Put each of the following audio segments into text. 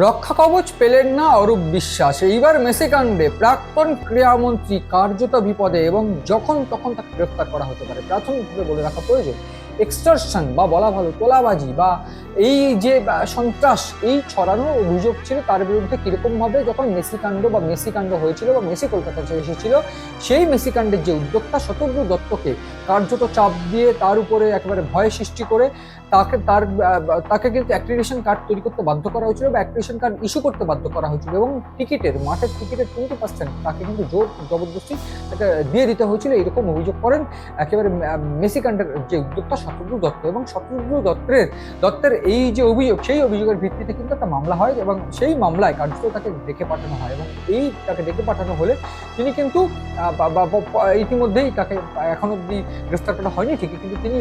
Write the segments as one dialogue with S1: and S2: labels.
S1: রক্ষা কবচ পেলেন না অরূপ বিশ্বাস। এইবার মেসিকাণ্ডে প্রাক্তন ক্রীড়ামন্ত্রী কার্যত বিপদে এবং যখন তখন তাকে গ্রেফতার করা হতে পারে। প্রাথমিকভাবে বলে রাখা প্রয়োজন, এক্সটর্শন বা বলা ভালো তোলাবাজি বা এই যে সন্ত্রাস, এই ছড়ানোর অভিযোগ ছিল তার বিরুদ্ধে কিরকমভাবে যখন মেসিকাণ্ড হয়েছিল বা মেসি কলকাতাতে এসেছিল, সেই মেসিকাণ্ডের যে উদ্যোক্তা শতদ্রু দত্তকে কার্যত চাপ দিয়ে তার উপরে একেবারে ভয় সৃষ্টি করে তাকে কিন্তু অ্যাক্রিডিটেশন কার্ড তৈরি করতে বাধ্য করা হয়েছিল বা অ্যাক্রিডিটেশন কার্ড ইস্যু করতে বাধ্য করা হয়েছিল এবং মাঠের টিকিটের 20% তাকে কিন্তু জোর জবরদস্তি তাকে দিয়ে দিতে হয়েছিল। এরকম অভিযোগ করেন একেবারে মেসিকাণ্ডের যে উদ্যোক্তা শতদ্রু দত্ত। এবং শতদ্রু দত্তের এই যে অভিযোগ, সেই অভিযোগের ভিত্তিতে কিন্তু একটা মামলা হয় এবং সেই মামলায় কার্যত তাকে ডেকে পাঠানো হয় এবং তাকে ডেকে পাঠানো হলে তিনি কিন্তু ইতিমধ্যেই তাকে এখন অব্দি গ্রেফতার করা হয়নি ঠিকই, কিন্তু তিনি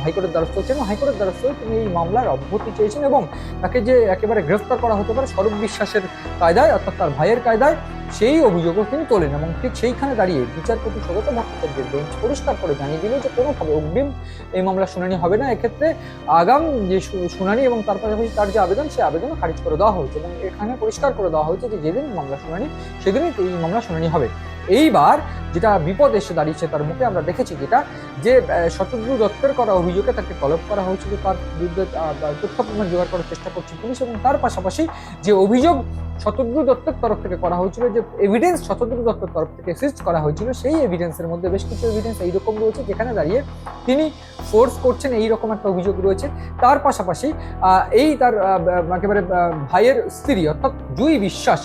S1: হাইকোর্টের দ্বারস্থ হচ্ছেন। হাইকোর্টের দ্বারস্থ হয়ে তিনি এই মামলার অব্যাহতি চেয়েছেন এবং তাকে যে একেবারে গ্রেফতার করা হতে পারে স্বরূপ বিশ্বাসের কায়দায়, অর্থাৎ তার ভাইয়ের কায়দায়, সেই অভিযোগও তিনি তোলেন। এবং ঠিক সেইখানে দাঁড়িয়ে বিচারপতি সৌগত ভট্টাচার্যের বেঞ্চ পরিষ্কার করে জানিয়ে দিল যে কোনোভাবে অগ্রিম এই মামলা শুনানি হবে না। এক্ষেত্রে আগাম যে শুনানি এবং তার পাশাপাশি তার যে আবেদন, সেই আবেদনও খারিজ করে দেওয়া হয়েছে এবং এখানে পরিষ্কার করে দেওয়া হয়েছে যে যেদিন মামলা শুনানি সেদিনই এই মামলা শুনানি হবে। এইবার যেটা বিপদ এসে দাঁড়িয়েছে তার মুখে আমরা দেখেছি যেটা, যে শতদ্রু দত্তের করা অভিযোগে তাকে তলব করা হয়েছিল, তার বিরুদ্ধে তথ্য প্রমাণ জোগাড় করার চেষ্টা করছে পুলিশ এবং তার পাশাপাশি যে অভিযোগ শতদ্রু দত্তের তরফ থেকে করা হয়েছিল, যে এভিডেন্স শতদ্রু দত্তের তরফ থেকে সিজ করা হয়েছিল, সেই এভিডেন্সের মধ্যে বেশ কিছু এভিডেন্স এইরকম রয়েছে যেখানে দাঁড়িয়ে তিনি ফোর্স করছেন, এইরকম একটা অভিযোগ রয়েছে। তার পাশাপাশি তার একেবারে ভাইয়ের স্ত্রী অর্থাৎ জুই বিশ্বাস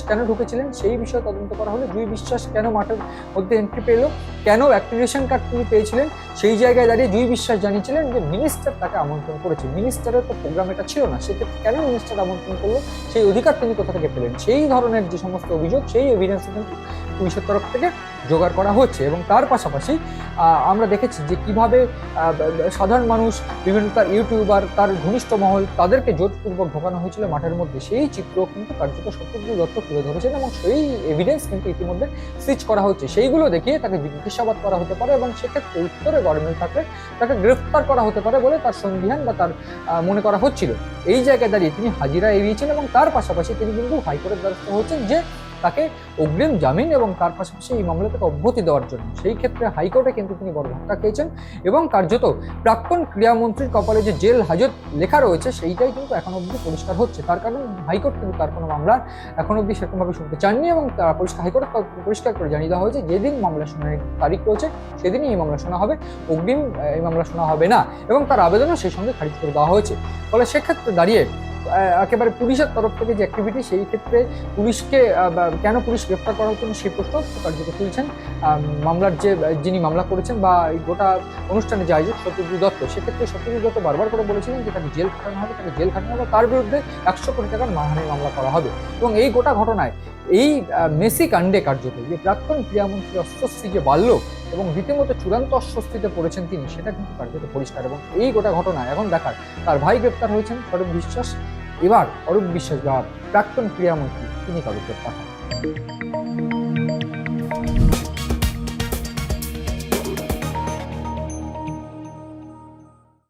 S1: কেন ঢুকেছিলেন সেই বিষয়ে তদন্ত করা হলো। জুই বিশ্বাস কেন মাঠের মধ্যে এন্ট্রি পেল, কেন অ্যাক্রিডিটেশন কার্ড তিনি পেয়েছিলেন, সেই জায়গায় দাঁড়িয়ে জুই বিশ্বাস জানিয়েছিলেন যে মিনিস্টার তাকে আমন্ত্রণ করেছে। মিনিস্টারের তো প্রোগ্রাম এটা ছিল না, সেক্ষেত্রে কেন মিনিস্টার আমন্ত্রণ করলো, সেই অধিকার তিনি কোথা থেকে পেলেন, সেই ধরনের যে সমস্ত অভিযোগ, সেই এভিডেন্স কিন্তু পুলিশের তরফ থেকে জোগাড় করা হচ্ছে। এবং তার পাশাপাশি আমরা দেখেছি যে কিভাবে সাধারণ মানুষ, বিভিন্ন তার ইউটিউবার, তার ঘনিষ্ঠ মহল, তাদেরকে জোরপূর্বক ঢোকানো হয়েছিল মাঠের মধ্যে, সেই চিত্র কিন্তু কার্যত শতদ্রু দত্ত তুলে ধরেছেন এবং সেই এভিডেন্স কিন্তু ইতিমধ্যে সিজ করা হচ্ছে। সেইগুলো দেখিয়ে তাকে জিজ্ঞাসাবাদ করা হতে পারে এবং সেক্ষেত্রে উত্তরে গরমিল থাকলে তাকে গ্রেফতার করা হতে পারে বলে তার সন্দিহান বা তার মনে করা হচ্ছিল। এই জায়গায় দাঁড়িয়ে তিনি হাজিরা এড়িয়েছেন এবং তার পাশাপাশি তিনি কিন্তু হাইকোর্টের দ্বারস্থ হচ্ছেন যে তাকে অগ্রিম জামিন এবং তার পাশাপাশি এই মামলা থেকে অব্যাহতি দেওয়ার জন্য। সেই ক্ষেত্রে হাইকোর্টে কিন্তু তিনি বড় ধাক্কা খেয়েছেন এবং কার্যত প্রাক্তন ক্রীড়ামন্ত্রীর কপালে যে জেল হাজত লেখা রয়েছে সেইটাই কিন্তু এখন অব্দি পরিষ্কার হচ্ছে। তার কারণ হাইকোর্ট কিন্তু তার কোনো মামলা এখন অব্দি সেরকমভাবে শুনতে চাননি এবং হাইকোর্ট পরিষ্কার করে জানিয়ে দেওয়া হয়েছে যেদিন মামলা শুনানির তারিখ রয়েছে সেদিনই এই মামলা শোনা হবে, অগ্রিম এই মামলা শোনা হবে না এবং তার আবেদনও সেই সঙ্গে খারিজ করে দেওয়া হয়েছে। ফলে সেক্ষেত্রে দাঁড়িয়ে একেবারে পুলিশের তরফ থেকে যে অ্যাক্টিভিটি, সেই ক্ষেত্রে পুলিশকে কেন পুলিশ গ্রেফতার করার জন্য সেই প্রশ্ন কার্যত তুলছেন মামলার যিনি মামলা করেছেন বা এই গোটা অনুষ্ঠানে যে আয়োজক শতদ্রু দত্ত। সেক্ষেত্রে শতদ্রু দত্ত বারবার করে বলেছিলেন যে তাকে জেল খাটানো হবে, তার বিরুদ্ধে 100 কোটি টাকার মানহানির মামলা করা হবে। এবং এই গোটা ঘটনায় এই মেসি কাণ্ডে কার্যত যে প্রাক্তন ক্রীড়ামন্ত্রী অস্বস্তি যে বাড়ল এবং রীতিমতো চূড়ান্ত অস্বস্তিতে পড়েছেন তিনি, সেটা কিন্তু কার্যত পরিষ্কার। এবং এই গোটা ঘটনায় এখন দেখার, তার ভাই গ্রেপ্তার হয়েছেন স্বরূপ বিশ্বাস, এবার অরূপ বিশ্বাস যাওয়ার প্রাক্তন ক্রীড়ামন্ত্রী তিনি কারো গ্রেপ্তার হন।